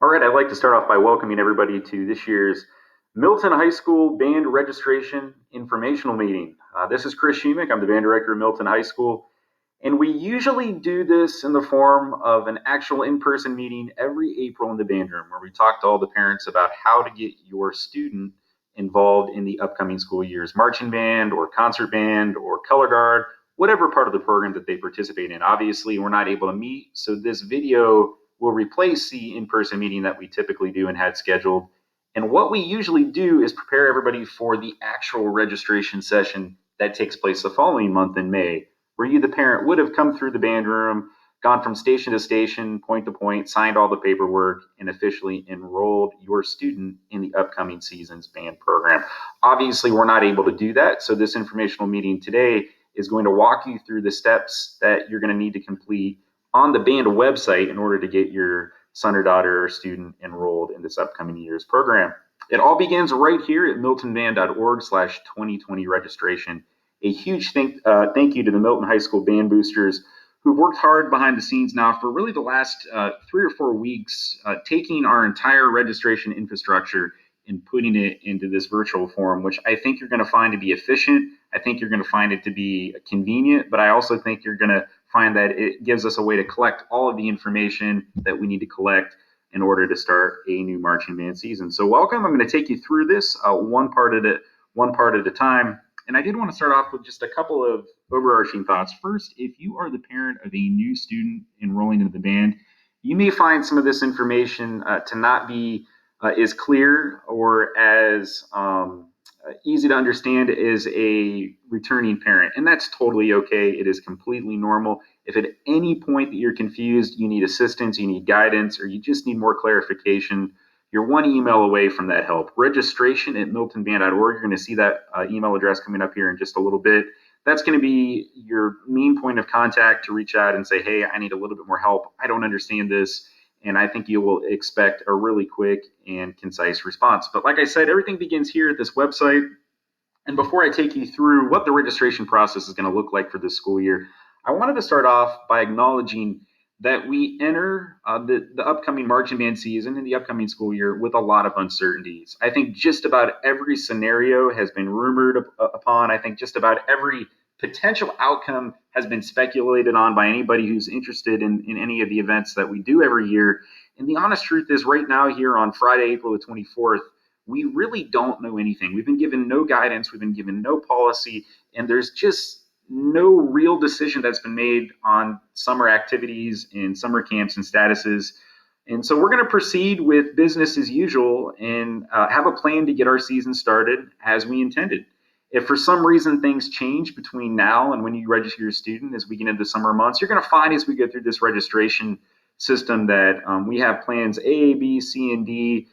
All right, I'd like to start off by welcoming everybody to this year's Milton High School Band Registration Informational Meeting. This is Chris Sheemick. I'm the band director of Milton High School, and we usually do this in the form of an actual in-person meeting every April in the band room, where we talk to all the parents about how to get your student involved in the upcoming school year's marching band or concert band or color guard, whatever part of the program that they participate in. Obviously, we're not able to meet, so this video will replace the in-person meeting that we typically do and had scheduled. And what we usually do is prepare everybody for the actual registration session that takes place the following month in May, where you, the parent, would have come through the band room, gone from station to station, point to point, signed all the paperwork, and officially enrolled your student in the upcoming season's band program. Obviously, we're not able to do that, so this informational meeting today is going to walk you through the steps that you're going to need to complete on the band website in order to get your son or daughter or student enrolled in this upcoming year's program. It all begins right here at miltonband.org/2020 registration. A huge thank you to the Milton High School band boosters who've worked hard behind the scenes now for really the last 3 or 4 weeks, taking our entire registration infrastructure and putting it into this virtual form, which I think you're going to find to be efficient. I think you're going to find it to be convenient, but I also think you're going to find that it gives us a way to collect all of the information that we need to collect in order to start a new marching band season. So welcome. I'm going to take you through this one part at a time. And I did want to start off with just a couple of overarching thoughts. First, if you are the parent of a new student enrolling into the band, you may find some of this information to not be as clear or as easy to understand as a returning parent. And that's totally okay. It is completely normal. If at any point that you're confused, you need assistance, you need guidance, or you just need more clarification, you're one email away from that help. Registration@miltonband.org. You're going to see that email address coming up here in just a little bit. That's going to be your main point of contact to reach out and say, hey, I need a little bit more help. I don't understand this. And I think you will expect a really quick and concise response. But like I said, everything begins here at this website. And before I take you through what the registration process is going to look like for this school year, I wanted to start off by acknowledging that we enter the upcoming marching band season and the upcoming school year with a lot of uncertainties. I think just about every scenario has been rumored upon. I think just about every potential outcome has been speculated on by anybody who's interested in any of the events that we do every year. And the honest truth is, right now, here on Friday, April the 24th, we really don't know anything. We've been given no guidance, we've been given no policy, and there's just no real decision that's been made on summer activities and summer camps and statuses. And so we're going to proceed with business as usual and have a plan to get our season started as we intended. If for some reason things change between now and when you register your student as we get into the summer months, you're going to find as we go through this registration system that we have plans A, B, C, and D.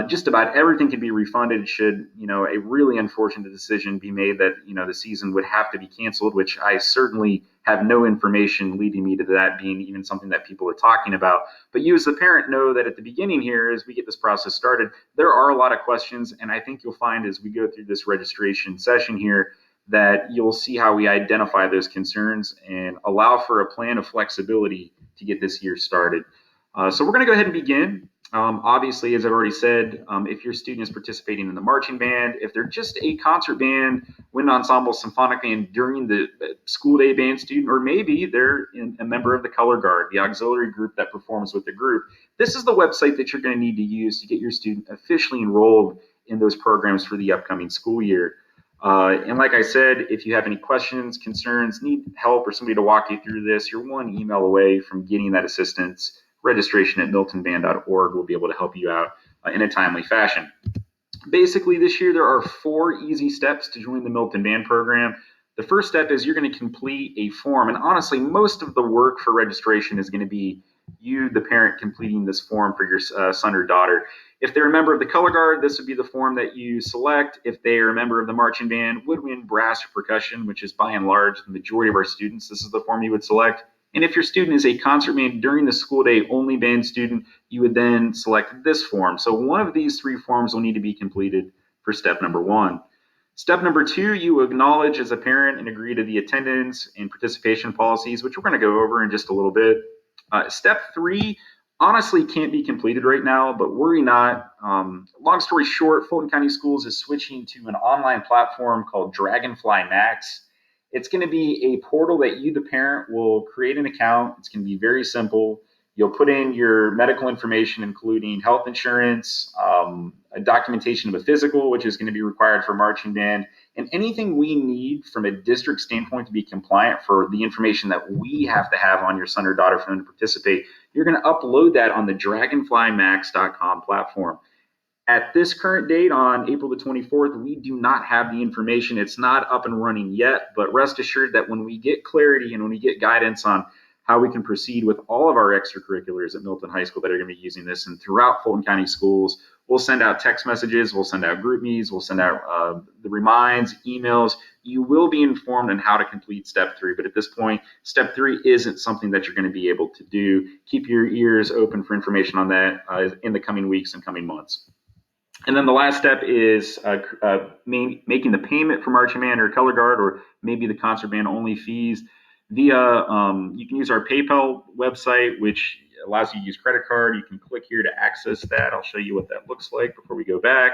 Just about everything can be refunded should a really unfortunate decision be made that the season would have to be canceled, which I certainly have no information leading me to that being even something that people are talking about. But you as the parent know that at the beginning here, as we get this process started, there are a lot of questions, and I think you'll find as we go through this registration session here that you'll see how we identify those concerns and allow for a plan of flexibility to get this year started. So we're going to go ahead and begin. Obviously, as I've already said, if your student is participating in the marching band, if they're just a concert band, wind ensemble, symphonic band during the school day band student, or maybe they're a member of the color guard, the auxiliary group that performs with the group, this is the website that you're going to need to use to get your student officially enrolled in those programs for the upcoming school year. And like I said, if you have any questions, concerns, need help, or somebody to walk you through this, you're one email away from getting that assistance. Registration@miltonband.org will be able to help you out in a timely fashion. Basically, this year there are 4 easy steps to join the Milton Band program. The first step is you're going to complete a form, and honestly, most of the work for registration is going to be you, the parent, completing this form for your son or daughter. If they're a member of the color guard, this would be the form that you select. If they are a member of the marching band, woodwind, brass, or percussion, which is by and large the majority of our students, this is the form you would select. And if your student is a concert band during the school day only band student, you would then select this form. So one of these 3 forms will need to be completed for step number 1. Step number 2, you acknowledge as a parent and agree to the attendance and participation policies, which we're going to go over in just a little bit. Step 3, honestly can't be completed right now, but worry not. Long story short, Fulton County Schools is switching to an online platform called Dragonfly Max. It's going to be a portal that you, the parent, will create an account. It's going to be very simple. You'll put in your medical information, including health insurance, a documentation of a physical, which is going to be required for marching band, and anything we need from a district standpoint to be compliant for the information that we have to have on your son or daughter for them to participate. You're going to upload that on the dragonflymax.com platform. At this current date, on April the 24th, we do not have the information. It's not up and running yet, but rest assured that when we get clarity and when we get guidance on how we can proceed with all of our extracurriculars at Milton High School that are going to be using this and throughout Fulton County Schools, we'll send out text messages, we'll send out group meets, we'll send out the reminds, emails. You will be informed on how to complete step 3, but at this point, step 3 isn't something that you're going to be able to do. Keep your ears open for information on that in the coming weeks and coming months. And then the last step is making the payment for marching band or color guard, or maybe the concert band only fees via, you can use our PayPal website, which allows you to use credit card. You can click here to access that. I'll show you what that looks like before we go back.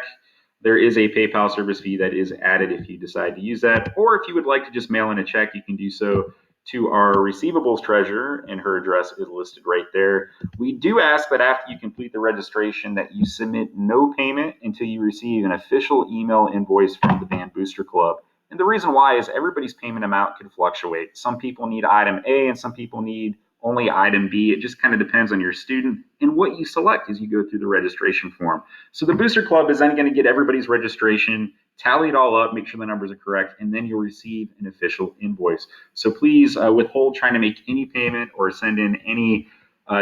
There is a PayPal service fee that is added if you decide to use that. Or if you would like to just mail in a check, you can do so to our receivables treasurer, and her address is listed right there. We do ask that after you complete the registration that you submit no payment until you receive an official email invoice from the Band Booster Club. And the reason why is everybody's payment amount could fluctuate. Some people need item A and some people need only item B. It just kind of depends on your student and what you select as you go through the registration form. So the Booster Club is then going to get everybody's registration, tally it all up, make sure the numbers are correct, and then you'll receive an official invoice. So please withhold trying to make any payment or send in any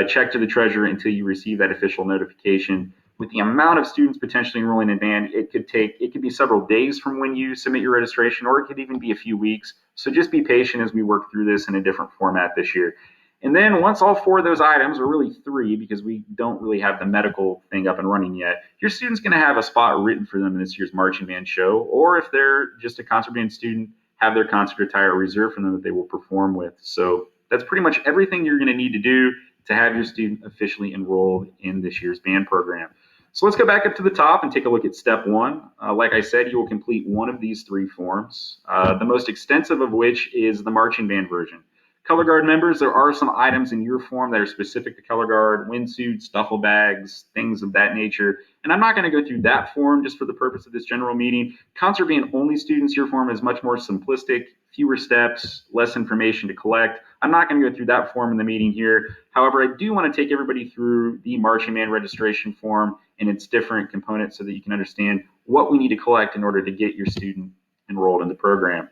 check to the treasurer until you receive that official notification. With the amount of students potentially enrolling in band, it could be several days from when you submit your registration, or it could even be a few weeks. So just be patient as we work through this in a different format this year. And then once all 4 of those items, or really 3, because we don't really have the medical thing up and running yet, your student's going to have a spot written for them in this year's marching band show, or if they're just a concert band student, have their concert attire reserved for them that they will perform with. So that's pretty much everything you're going to need to do to have your student officially enrolled in this year's band program. So let's go back up to the top and take a look at step 1. Like I said, you will complete one of these 3 forms, the most extensive of which is the marching band version. Color Guard members, there are some items in your form that are specific to Color Guard, windsuits, duffel bags, things of that nature. And I'm not going to go through that form just for the purpose of this general meeting. Concert band only students, your form is much more simplistic, fewer steps, less information to collect. I'm not going to go through that form in the meeting here. However, I do want to take everybody through the marching band registration form and its different components so that you can understand what we need to collect in order to get your student enrolled in the program.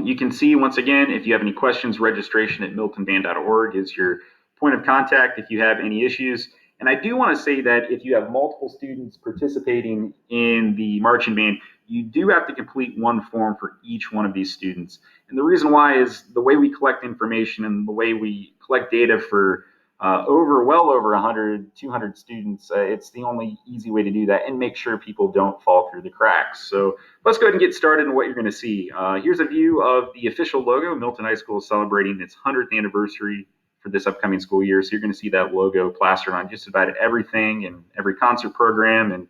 You can see, once again, if you have any questions, registration at miltonband.org is your point of contact if you have any issues. And I do want to say that if you have multiple students participating in the marching band, you do have to complete one form for each one of these students. And the reason why is the way we collect information and the way we collect data for well over 100, 200 students, it's the only easy way to do that and make sure people don't fall through the cracks. So let's go ahead and get started on what you're going to see. Here's a view of the official logo. Milton High School is celebrating its 100th anniversary for this upcoming school year. So you're going to see that logo plastered on just about everything and every concert program and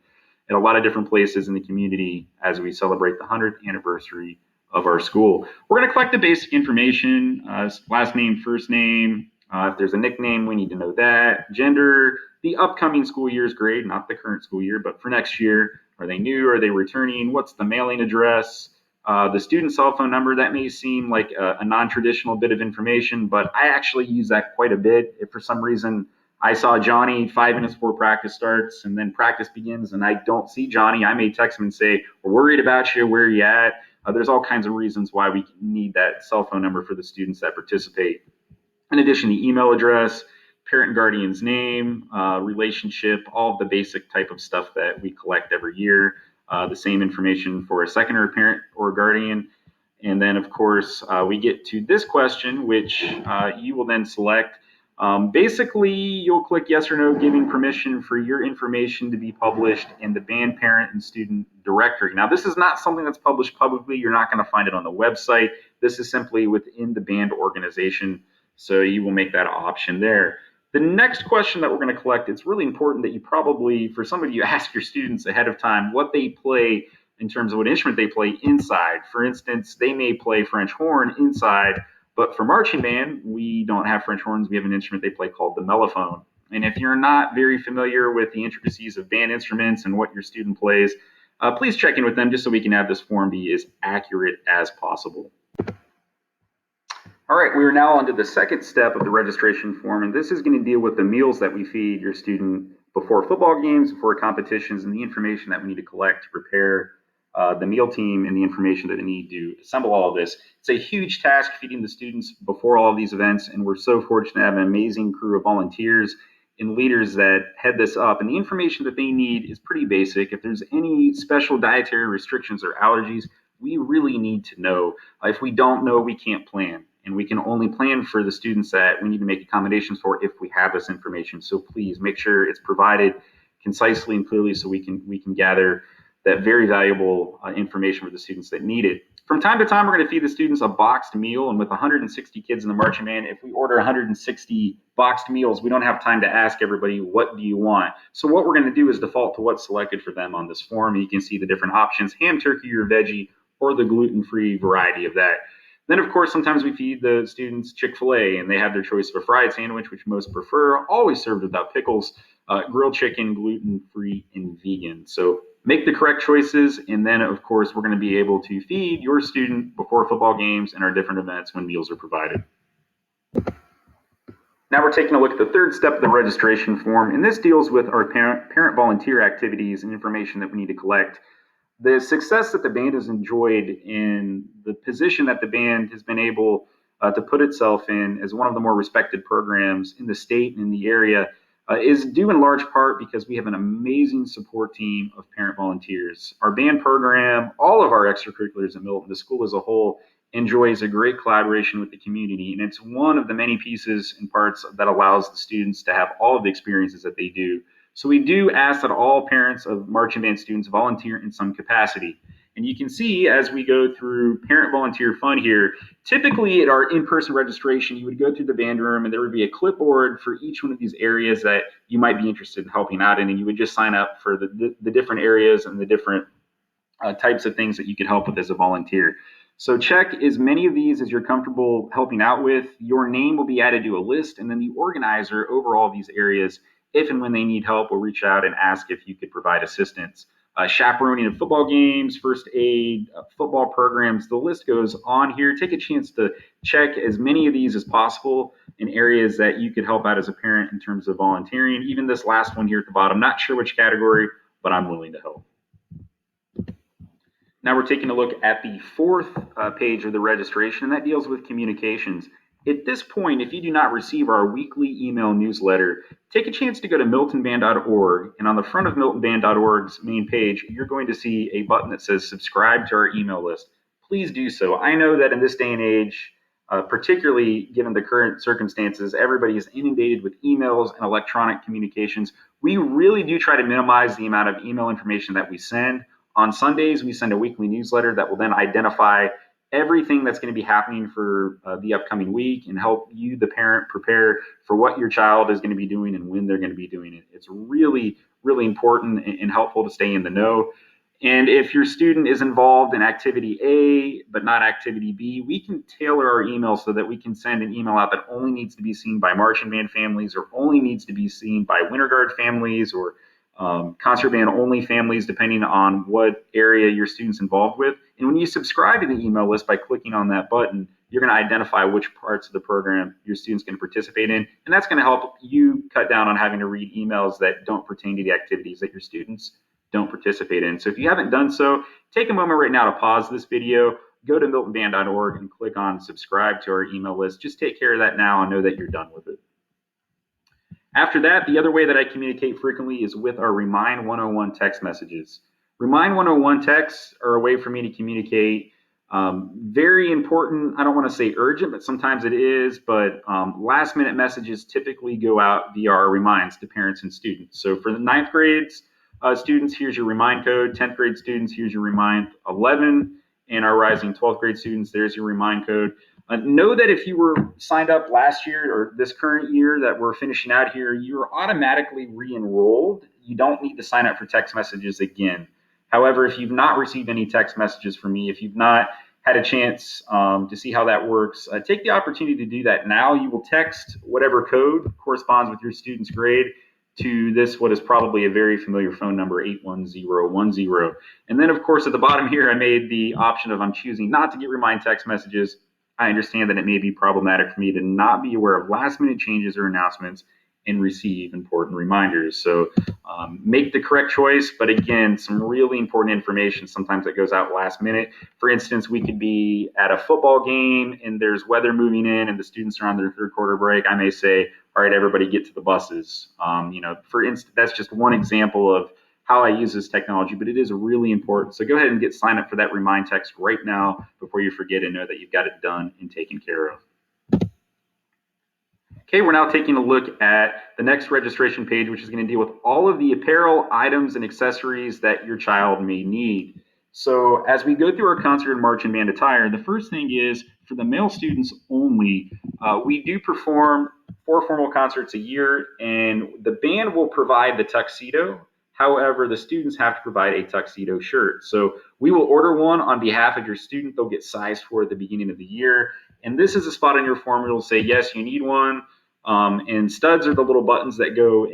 in a lot of different places in the community as we celebrate the 100th anniversary of our school. We're going to collect the basic information, last name, first name. If there's a nickname, we need to know that. Gender, the upcoming school year's grade, not the current school year, but for next year. Are they new? Are they returning? What's the mailing address? The student cell phone number, that may seem like a non-traditional bit of information, but I actually use that quite a bit. If for some reason I saw Johnny 5 minutes before practice starts and then practice begins and I don't see Johnny, I may text him and say, we're worried about you, where are you at? There's all kinds of reasons why we need that cell phone number for the students that participate. In addition, the email address, parent and guardian's name, relationship, all of the basic type of stuff that we collect every year. The same information for a secondary parent or guardian. And then, of course, we get to this question, which you will then select. Basically, you'll click yes or no, giving permission for your information to be published in the band parent and student directory. Now, this is not something that's published publicly. You're not going to find it on the website. This is simply within the band organization. So you will make that option there. The next question that we're going to collect, it's really important that you probably, for some of you, ask your students ahead of time what they play in terms of what instrument they play inside. For instance, they may play French horn inside, but for marching band, we don't have French horns. We have an instrument they play called the mellophone. And if you're not very familiar with the intricacies of band instruments and what your student plays, please check in with them just so we can have this form be as accurate as possible. All right, we are now on to the second step of the registration form, and this is going to deal with the meals that we feed your student before football games, before competitions, and the information that we need to collect to prepare the meal team and the information that they need to assemble all of this. It's a huge task feeding the students before all of these events, and we're so fortunate to have an amazing crew of volunteers and leaders that head this up. And the information that they need is pretty basic. If there's any special dietary restrictions or allergies, we really need to know. If we don't know, we can't plan. And we can only plan for the students that we need to make accommodations for if we have this information. So please make sure it's provided concisely and clearly so we can gather that very valuable information for the students that need it. From time to time, we're going to feed the students a boxed meal, and with 160 kids in the marching band, if we order 160 boxed meals, we don't have time to ask everybody, what do you want? So what we're going to do is default to what's selected for them on this form. And you can see the different options: ham, turkey, or veggie, or the gluten-free variety of that. Then, of course, sometimes we feed the students Chick-fil-A, and they have their choice of a fried sandwich, which most prefer, always served without pickles, grilled chicken, gluten-free, and vegan. So make the correct choices, and then, of course, we're going to be able to feed your student before football games and our different events when meals are provided. Now we're taking a look at the third step of the registration form, and this deals with our parent volunteer activities and information that we need to collect. The success that the band has enjoyed in the position that the band has been able to put itself in as one of the more respected programs in the state and in the area is due in large part because we have an amazing support team of parent volunteers. Our band program, all of our extracurriculars at Milton, the school as a whole, enjoys a great collaboration with the community, and it's one of the many pieces and parts that allows the students to have all of the experiences that they do. So we do ask that all parents of marching band students volunteer in some capacity. And you can see as we go through parent volunteer fun here, typically at our in-person registration, you would go through the band room and there would be a clipboard for each one of these areas that you might be interested in helping out in, and you would just sign up for the different areas and the different types of things that you could help with as a volunteer. So check as many of these as you're comfortable helping out with. Your name will be added to a list, and then the organizer over all these areas, if and when they need help, will reach out and ask if you could provide assistance. Chaperoning of football games, first aid, football programs, the list goes on here. Take a chance to check as many of these as possible in areas that you could help out as a parent in terms of volunteering. Even this last one here at the bottom, not sure which category, but I'm willing to help. Now we're taking a look at the fourth page of the registration, and that deals with communications. At this point, if you do not receive our weekly email newsletter, take a chance to go to miltonband.org, and on the front of miltonband.org's main page, you're going to see a button that says subscribe to our email list. Please do so. I know that in this day and age, particularly given the current circumstances, everybody is inundated with emails and electronic communications. We really do try to minimize the amount of email information that we send. On Sundays, we send a weekly newsletter that will then identify everything that's going to be happening for the upcoming week and help you, the parent, prepare for what your child is going to be doing and when they're going to be doing it. It's really, really important and helpful to stay in the know. And if your student is involved in activity A, but not activity B, we can tailor our email so that we can send an email out that only needs to be seen by marching band families or only needs to be seen by winter guard families or concert band only families, depending on what area your student's involved with. And when you subscribe to the email list by clicking on that button, you're going to identify which parts of the program your student's going to participate in. And that's going to help you cut down on having to read emails that don't pertain to the activities that your students don't participate in. So if you haven't done so, take a moment right now to pause this video, go to miltonband.org and click on subscribe to our email list. Just take care of that now and know that you're done with it. After that, the other way that I communicate frequently is with our Remind 101 text messages. Remind 101 texts are a way for me to communicate. Very important, I don't want to say urgent, but sometimes it is, but last minute messages typically go out via our reminds to parents and students. So for the 9th grades students, here's your remind code. 10th grade students, here's your remind 11. And our rising 12th grade students, there's your remind code. Know that if you were signed up last year or this current year that we're finishing out here, you're automatically re-enrolled. You don't need to sign up for text messages again. However, if you've not received any text messages from me, if you've not had a chance to see how that works, take the opportunity to do that now. You will text whatever code corresponds with your student's grade to this, what is probably a very familiar phone number, 81010. And then, of course, at the bottom here, I made the option of I'm choosing not to get remind text messages. I understand that it may be problematic for me to not be aware of last minute changes or announcements and receive important reminders. So make the correct choice. But again, some really important information sometimes that goes out last minute. For instance, we could be at a football game and there's weather moving in and the students are on their third quarter break. I may say, all right, everybody get to the buses. For instance, that's just one example of how I use this technology, but it is really important. So go ahead and get signed up for that remind text right now before you forget and know that you've got it done and taken care of. Okay, we're now taking a look at the next registration page, which is going to deal with all of the apparel, items, and accessories that your child may need. So as we go through our concert and marching band attire, the first thing is for the male students only, we do perform 4 formal concerts a year, and the band will provide the tuxedo. However, the students have to provide a tuxedo shirt. So we will order one on behalf of your student. They'll get sized for at the beginning of the year. And this is a spot on your form where it'll say, yes, you need one. And studs are the little buttons that go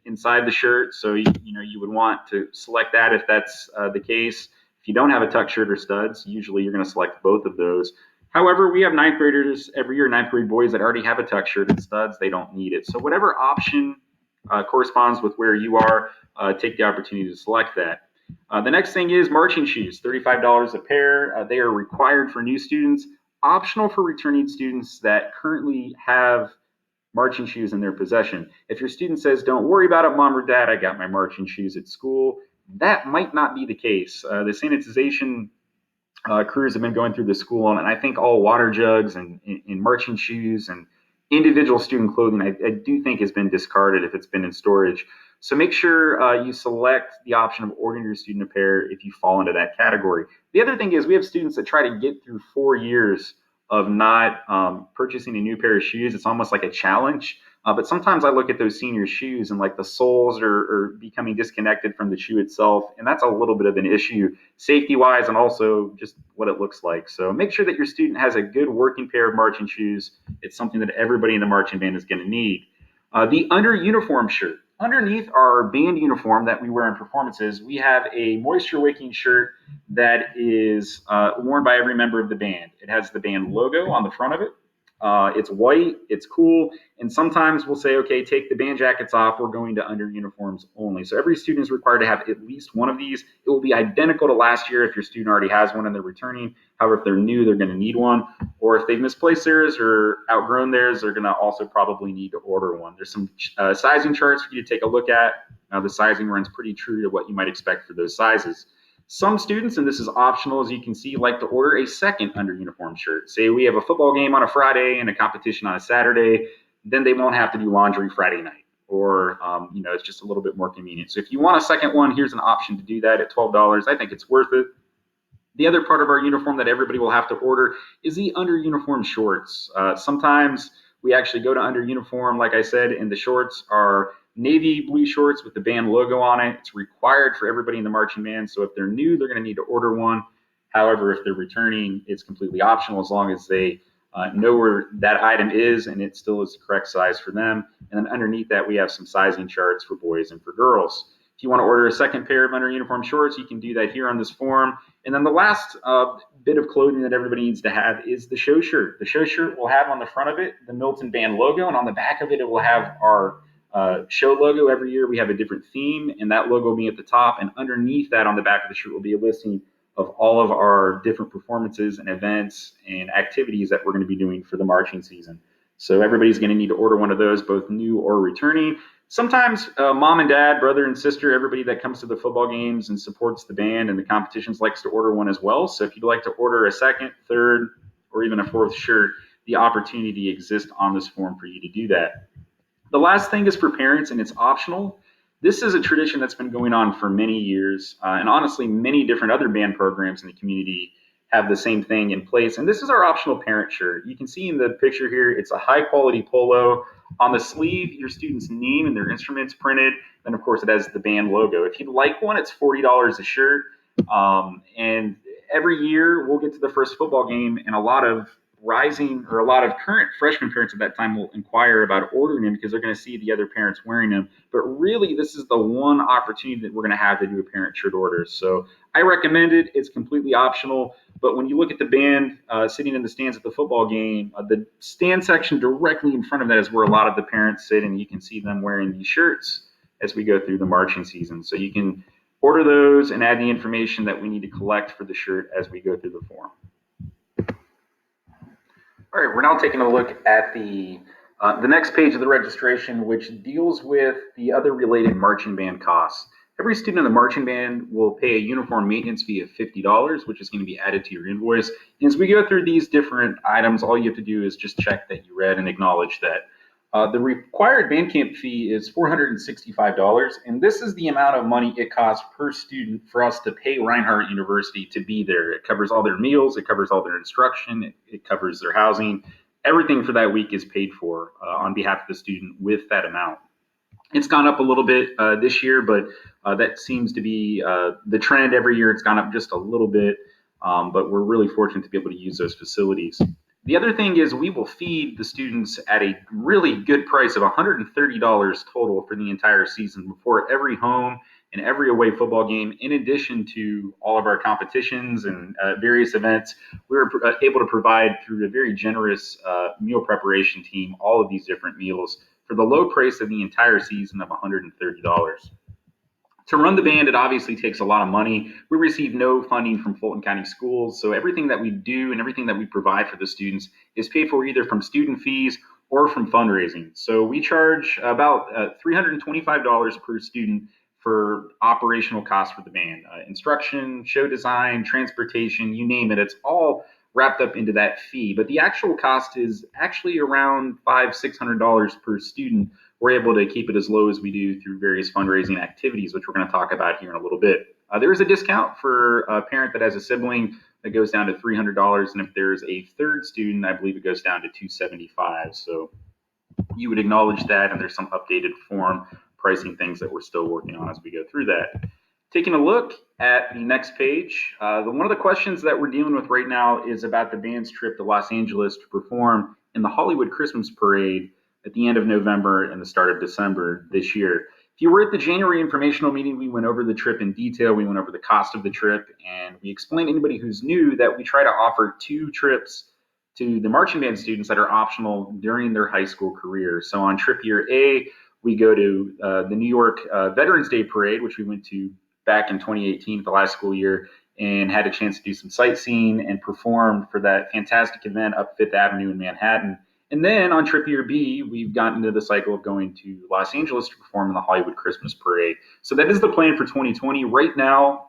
inside the shirt. So you would want to select that if that's the case. If you don't have a tuck shirt or studs, usually you're going to select both of those. However, we have ninth graders every year, ninth grade boys that already have a tuck shirt and studs. They don't need it. So whatever option corresponds with where you are, take the opportunity to select that. The next thing is marching shoes, $35 a pair. They are required for new students, optional for returning students that currently have marching shoes in their possession. If your student says, don't worry about it, mom or dad, I got my marching shoes at school, that might not be the case. The sanitization crews have been going through the school, and I think all water jugs and marching shoes and individual student clothing, I do think has been discarded if it's been in storage. So make sure you select the option of ordering your student a pair if you fall into that category. The other thing is we have students that try to get through 4 years of not purchasing a new pair of shoes. It's almost like a challenge. But sometimes I look at those senior shoes and like the soles are becoming disconnected from the shoe itself. And that's a little bit of an issue safety wise and also just what it looks like. So make sure that your student has a good working pair of marching shoes. It's something that everybody in the marching band is going to need. The under uniform shirt. Underneath our band uniform that we wear in performances, we have a moisture wicking shirt that is worn by every member of the band. It has the band logo on the front of it. It's white, it's cool, and sometimes we'll say, okay, take the band jackets off, we're going to under uniforms only. So every student is required to have at least one of these. It will be identical to last year if your student already has one and they're returning. However, if they're new, they're going to need one. Or if they've misplaced theirs or outgrown theirs, they're going to also probably need to order one. There's some sizing charts for you to take a look at. The sizing runs pretty true to what you might expect for those sizes. Some students, and this is optional as you can see, like to order a second under uniform shirt. Say we have a football game on a Friday and a competition on a Saturday, then they won't have to do laundry Friday night. Or, it's just a little bit more convenient. So if you want a second one, here's an option to do that at $12. I think it's worth it. The other part of our uniform that everybody will have to order is the under uniform shorts. Sometimes we actually go to under uniform, like I said, and the shorts are navy blue shorts with the band logo on it. It's required for everybody in the marching band. So if they're new, they're going to need to order one. However, if they're returning, it's completely optional as long as they know where that item is and it still is the correct size for them. And then underneath that, we have some sizing charts for boys and for girls. If you want to order a second pair of under uniform shorts, you can do that here on this form. And then the last bit of clothing that everybody needs to have is the show shirt. The show shirt will have on the front of it the Milton band logo, and on the back of it, it will have our show logo. Every year we have a different theme, and that logo will be at the top. And underneath that on the back of the shirt will be a listing of all of our different performances and events and activities that we're going to be doing for the marching season. So everybody's going to need to order one of those, both new or returning. Sometimes mom and dad, brother and sister, everybody that comes to the football games and supports the band and the competitions likes to order one as well. So if you'd like to order a second, third, or even a fourth shirt, the opportunity exists on this form for you to do that. The last thing is for parents, and it's optional. This is a tradition that's been going on for many years, and honestly, many different other band programs in the community have the same thing in place. And this is our optional parent shirt. You can see in the picture here, it's a high quality polo. On the sleeve, your student's name and their instruments printed. Then, of course, it has the band logo. If you'd like one, it's $40 a shirt. And every year we'll get to the first football game, and a lot of current freshman parents at that time will inquire about ordering them because they're going to see the other parents wearing them. But really, this is the one opportunity that we're going to have to do a parent shirt order. So I recommend it. It's completely optional. But when you look at the band sitting in the stands at the football game, the stand section directly in front of that is where a lot of the parents sit, and you can see them wearing these shirts as we go through the marching season. So you can order those and add the information that we need to collect for the shirt as we go through the form. All right, we're now taking a look at the next page of the registration, which deals with the other related marching band costs. Every student in the marching band will pay a uniform maintenance fee of $50, which is going to be added to your invoice. And as we go through these different items, all you have to do is just check that you read and acknowledge that. The required band camp fee is $465, and this is the amount of money it costs per student for us to pay Reinhardt University to be there. It covers all their meals, it covers all their instruction, it covers their housing. Everything for that week is paid for on behalf of the student with that amount. It's gone up a little bit this year, but that seems to be the trend every year. It's gone up just a little bit, but we're really fortunate to be able to use those facilities. The other thing is we will feed the students at a really good price of $130 total for the entire season before every home and every away football game. In addition to all of our competitions and various events, we were able to provide through a very generous meal preparation team all of these different meals for the low price of the entire season of $130. To run the band, it obviously takes a lot of money. We receive no funding from Fulton County Schools, so everything that we do and everything that we provide for the students is paid for either from student fees or from fundraising. So we charge about $325 per student for operational costs for the band. Instruction, show design, transportation, you name it, it's all wrapped up into that fee. But the actual cost is actually around $500-$600 per student. We're able to keep it as low as we do through various fundraising activities, which we're going to talk about here in a little bit. There is a discount for a parent that has a sibling that goes down to $300, and if there's a third student, I believe it goes down to $275. So you would acknowledge that, and there's some updated form pricing things that we're still working on as we go through that. Taking a look at the next page, one of the questions that we're dealing with right now is about the band's trip to Los Angeles to perform in the Hollywood Christmas Parade at the end of November and the start of December this year. If you were at the January informational meeting, we went over the trip in detail. We went over the cost of the trip, and we explained to anybody who's new that we try to offer 2 trips to the marching band students that are optional during their high school career. So on trip year A, we go to the New York Veterans Day Parade, which we went to back in 2018, the last school year, and had a chance to do some sightseeing and perform for that fantastic event up Fifth Avenue in Manhattan. And then on trip year B, we've gotten into the cycle of going to Los Angeles to perform in the Hollywood Christmas Parade. So that is the plan for 2020. Right now,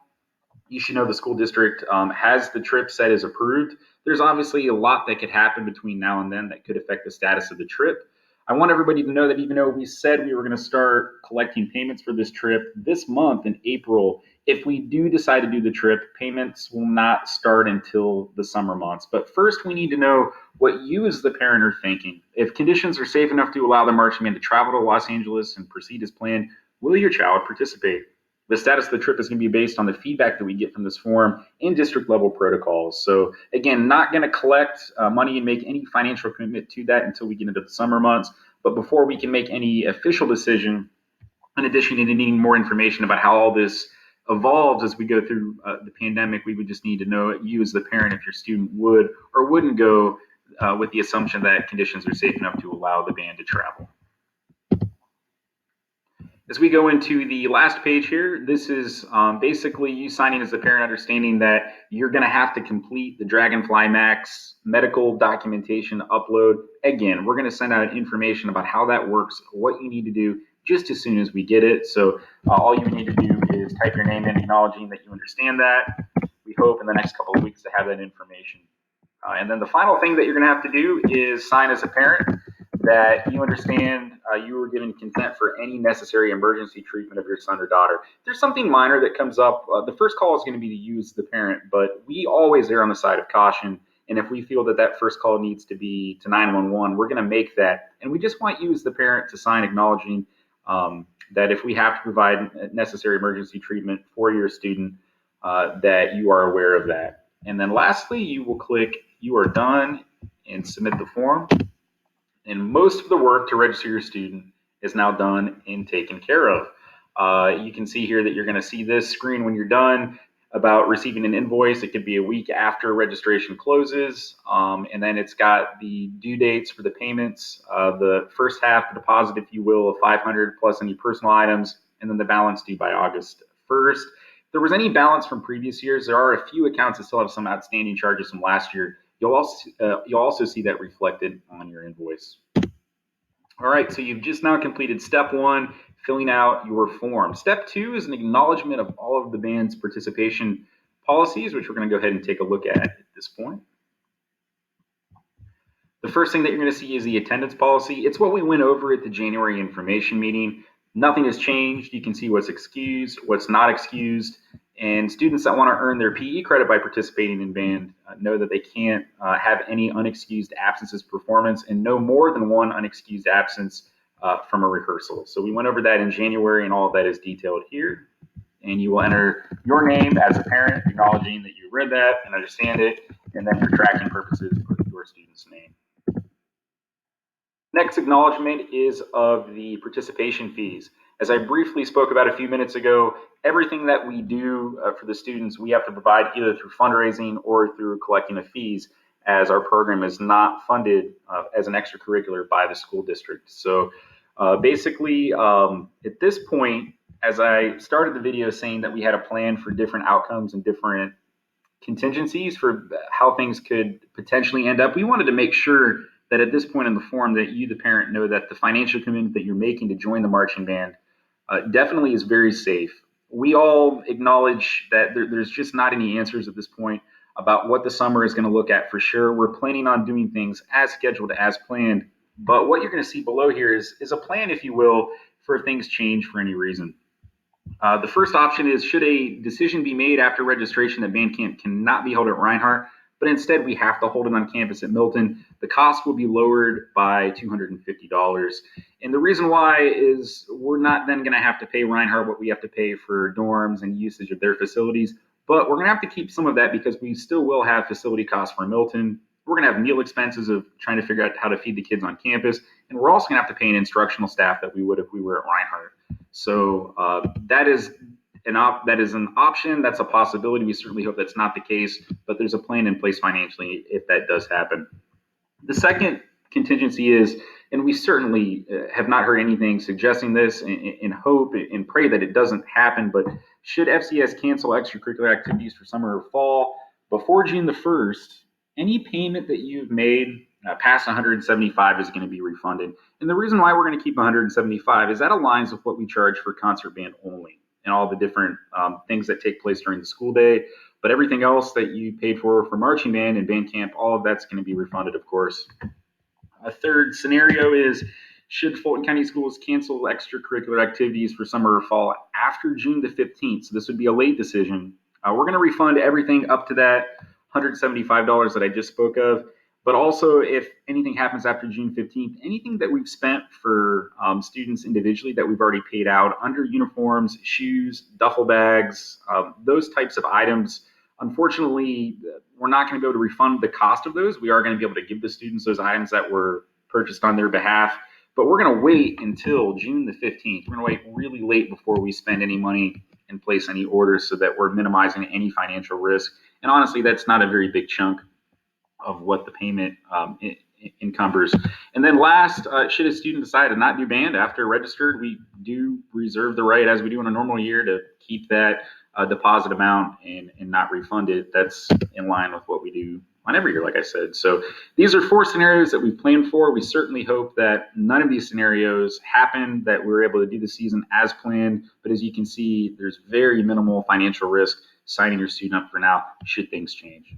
you should know the school district has the trip set as approved. There's obviously a lot that could happen between now and then that could affect the status of the trip. I want everybody to know that even though we said we were going to start collecting payments for this trip this month in April, if we do decide to do the trip, payments will not start until the summer months. But first, we need to know what you as the parent are thinking. If conditions are safe enough to allow the marching band to travel to Los Angeles and proceed as planned, will your child participate? The status of the trip is going to be based on the feedback that we get from this forum and district level protocols. So again, not going to collect money and make any financial commitment to that until we get into the summer months. But before we can make any official decision, in addition to needing more information about how all this evolves as we go through the pandemic, we would just need to know, you as the parent, if your student would or wouldn't go with the assumption that conditions are safe enough to allow the band to travel. As we go into the last page here, this is basically you signing as the parent, understanding that you're going to have to complete the Dragonfly Max medical documentation upload. Again, we're going to send out information about how that works, what you need to do just as soon as we get it. So all you need to do is type your name in, acknowledging that you understand that. We hope in the next couple of weeks to have that information. And then the final thing that you're going to have to do is sign as a parent. that you understand you were given consent for any necessary emergency treatment of your son or daughter. If there's something minor that comes up, the first call is going to be to use the parent, but we always err on the side of caution. And if we feel that that first call needs to be to 911, we're going to make that. And we just want you as the parent to sign acknowledging that if we have to provide necessary emergency treatment for your student, that you are aware of that. And then lastly, you will click "You are done" and submit the form. And most of the work to register your student is now done and taken care of. You can see here that you're going to see this screen when you're done about receiving an invoice. It could be a week after registration closes, and then it's got the due dates for the payments, the first half, the deposit, if you will, of $500 plus any personal items, and then the balance due by August 1st. If there was any balance from previous years, there are a few accounts that still have some outstanding charges from last year. You'll also see that reflected on your invoice. All right, so you've just now completed step one, filling out your form. Step two is an acknowledgement of all of the band's participation policies, which we're going to go ahead and take a look at this point. The first thing that you're going to see is the attendance policy. It's what we went over at the January information meeting. Nothing has changed. You can see what's excused, what's not excused, and students that want to earn their PE credit by participating in band know that they can't have any unexcused absences performance and no more than one unexcused absence from a rehearsal. So we went over that in January, and all of that is detailed here. And you will enter your name as a parent, acknowledging that you read that and understand it, and then for tracking purposes, put your student's name. Next acknowledgement is of the participation fees. As I briefly spoke about a few minutes ago, everything that we do for the students, we have to provide either through fundraising or through collecting of fees, as our program is not funded as an extracurricular by the school district. So basically, at this point, as I started the video saying that we had a plan for different outcomes and different contingencies for how things could potentially end up, we wanted to make sure that at this point in the form that you, the parent, know that the financial commitment that you're making to join the marching band definitely is very safe. We all acknowledge that there's just not any answers at this point about what the summer is going to look at for sure. We're planning on doing things as scheduled, as planned. But what you're going to see below here is a plan, if you will, for if things change for any reason. The first option is, should a decision be made after registration that band camp cannot be held at Reinhardt, but instead we have to hold it on campus at Milton, the cost will be lowered by $250. And the reason why is we're not then going to have to pay Reinhardt what we have to pay for dorms and usage of their facilities, but we're going to have to keep some of that because we still will have facility costs for Milton. We're going to have meal expenses of trying to figure out how to feed the kids on campus, and we're also going to have to pay an instructional staff that we would if we were at Reinhardt. So that is an option. That's a possibility. We certainly hope that's not the case, but there's a plan in place financially if that does happen. The second contingency is, and we certainly have not heard anything suggesting this, and hope and pray that it doesn't happen, but should FCS cancel extracurricular activities for summer or fall before June the 1st, any payment that you've made past 175 is going to be refunded. And the reason why we're going to keep 175 is that aligns with what we charge for concert band only and all the different things that take place during the school day. But everything else that you paid for marching band and band camp, all of that's going to be refunded, of course. A third scenario is, should Fulton County Schools cancel extracurricular activities for summer or fall after June the 15th? So this would be a late decision. We're going to refund everything up to that $175 that I just spoke of. But also, if anything happens after June 15th, anything that we've spent for students individually that we've already paid out under uniforms, shoes, duffel bags, those types of items, unfortunately, we're not going to be able to refund the cost of those. We are going to be able to give the students those items that were purchased on their behalf. But we're going to wait until June the 15th. We're going to wait really late before we spend any money and place any orders so that we're minimizing any financial risk. And honestly, that's not a very big chunk of what the payment encumbers. And then last, should a student decide to not do band after registered, we do reserve the right, as we do in a normal year, to keep that deposit amount and not refund it. That's in line with what we do on every year, like I said. So these are 4 scenarios that we planned for. We certainly hope that none of these scenarios happen, that we're able to do the season as planned. But as you can see, there's very minimal financial risk signing your student up for now, should things change.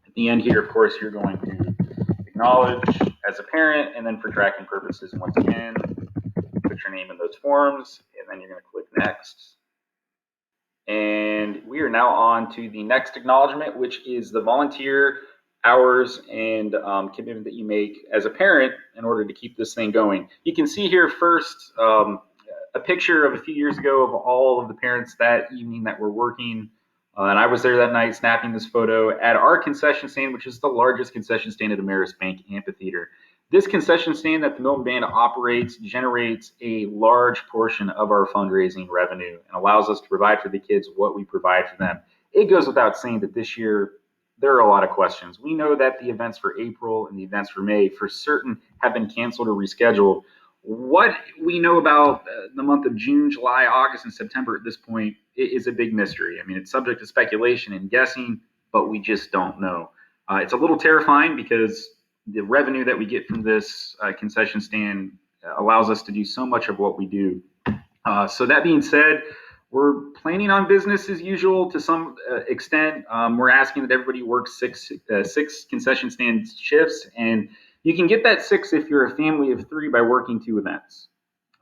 At the end here, of course, you're going to acknowledge as a parent, and then for tracking purposes, once again, put your name in those forms, and then you're going to click next. And we are now on to the next acknowledgement, which is the volunteer hours and commitment that you make as a parent in order to keep this thing going. You can see here first a picture of a few years ago of all of the parents that evening that were working. And I was there that night snapping this photo at our concession stand, which is the largest concession stand at Ameris Bank Amphitheater. This concession stand that the Milton Band operates generates a large portion of our fundraising revenue and allows us to provide for the kids what we provide for them. It goes without saying that this year there are a lot of questions. We know that the events for April and the events for May for certain have been canceled or rescheduled. What we know about the month of June, July, August, and September at this point is a big mystery. I mean, it's subject to speculation and guessing, but we just don't know. It's a little terrifying because the revenue that we get from this concession stand allows us to do so much of what we do. So that being said, we're planning on business as usual to some extent. We're asking that everybody work six concession stand shifts, and you can get that 6 if you're a family of 3 by working 2 events.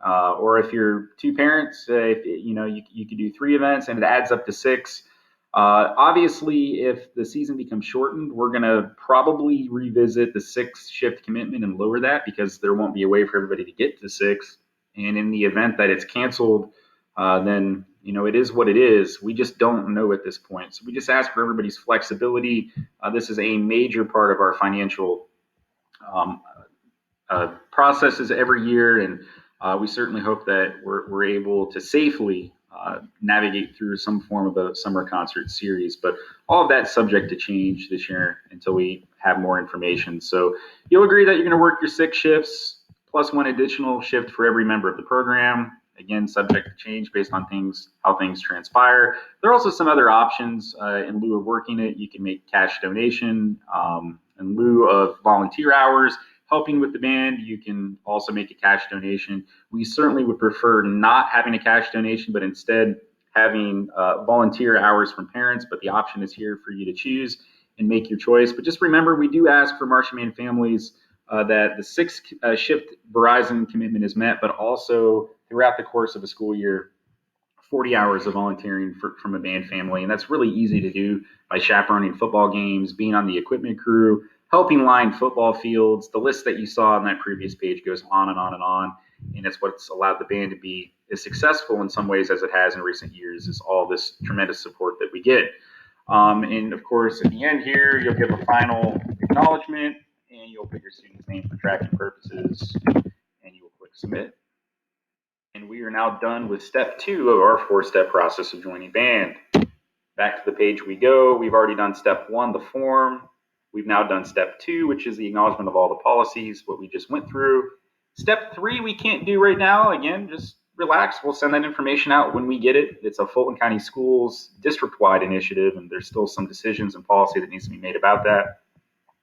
Or if you're 2 parents, you could do 3 events and it adds up to 6. Obviously, if the season becomes shortened, we're going to probably revisit the 6 shift commitment and lower that because there won't be a way for everybody to get to 6. And in the event that it's canceled, then it is what it is. We just don't know at this point. So we just ask for everybody's flexibility. This is a major part of our financial processes every year, and we certainly hope that we're able to safely navigate through some form of a summer concert series. But all of that's subject to change this year until we have more information. So you'll agree that you're going to work your 6 shifts plus 1 additional shift for every member of the program. Again, subject to change based on how things transpire. There are also some other options in lieu of working it. You can make cash donation in lieu of volunteer hours. Helping with the band, you can also make a cash donation. We certainly would prefer not having a cash donation, but instead having volunteer hours from parents. But the option is here for you to choose and make your choice. But just remember, we do ask for Marchman Band families that the 6 shift Verizon commitment is met, but also throughout the course of a school year, 40 hours of volunteering from a band family. And that's really easy to do by chaperoning football games, being on the equipment crew, helping line football fields. The list that you saw on that previous page goes on and on and on. And it's what's allowed the band to be as successful in some ways as it has in recent years, is all this tremendous support that we get. And of course, at the end here, you'll give a final acknowledgement and you'll put your student's name for tracking purposes and you will click submit. And we are now done with step 2 of our 4-step process of joining band. Back to the page we go. We've already done step 1, the form. We've now done step 2, which is the acknowledgement of all the policies, what we just went through. Step 3, we can't do right now. Again, just relax. We'll send that information out when we get it. It's a Fulton County Schools district-wide initiative, and there's still some decisions and policy that needs to be made about that.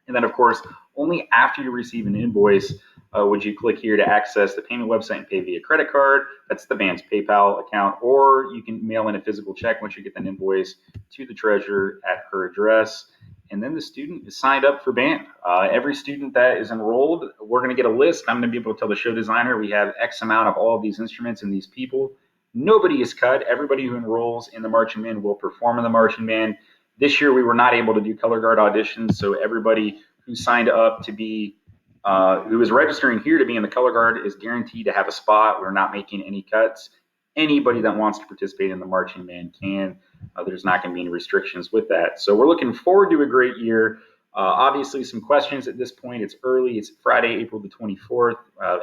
And then, of course, only after you receive an invoice would you click here to access the payment website and pay via credit card. That's the band's PayPal account, or you can mail in a physical check once you get that invoice to the treasurer at her address. And then the student is signed up for band. Every student that is enrolled, we're going to get a list. I'm going to be able to tell the show designer we have X amount of all of these instruments and these people. Nobody is cut. Everybody who enrolls in the marching band will perform in the marching band. This year we were not able to do color guard auditions, so everybody who signed up to be who is registering here to be in the color guard is guaranteed to have a spot. We're not making any cuts. Anybody that wants to participate in the marching band can. There's not going to be any restrictions with that. So we're looking forward to a great year. Obviously, some questions at this point. It's early. It's Friday, April the 24th.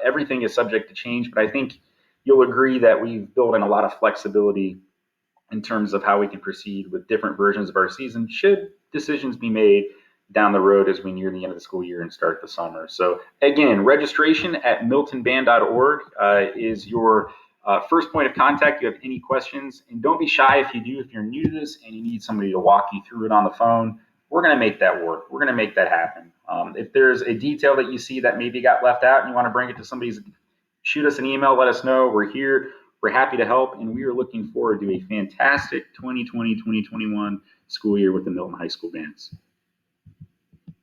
Everything is subject to change, but I think you'll agree that we've built in a lot of flexibility in terms of how we can proceed with different versions of our season should decisions be made down the road as we near the end of the school year and start the summer. So again, registration at miltonband.org is your first point of contact. If you have any questions, and don't be shy if you do. If you're new to this and you need somebody to walk you through it on the phone, we're going to make that work. We're going to make that happen. If there's a detail that you see that maybe got left out and you want to bring it to somebody's, shoot us an email, let us know. We're here. We're happy to help, and we are looking forward to a fantastic 2020-2021 school year with the Milton High School bands.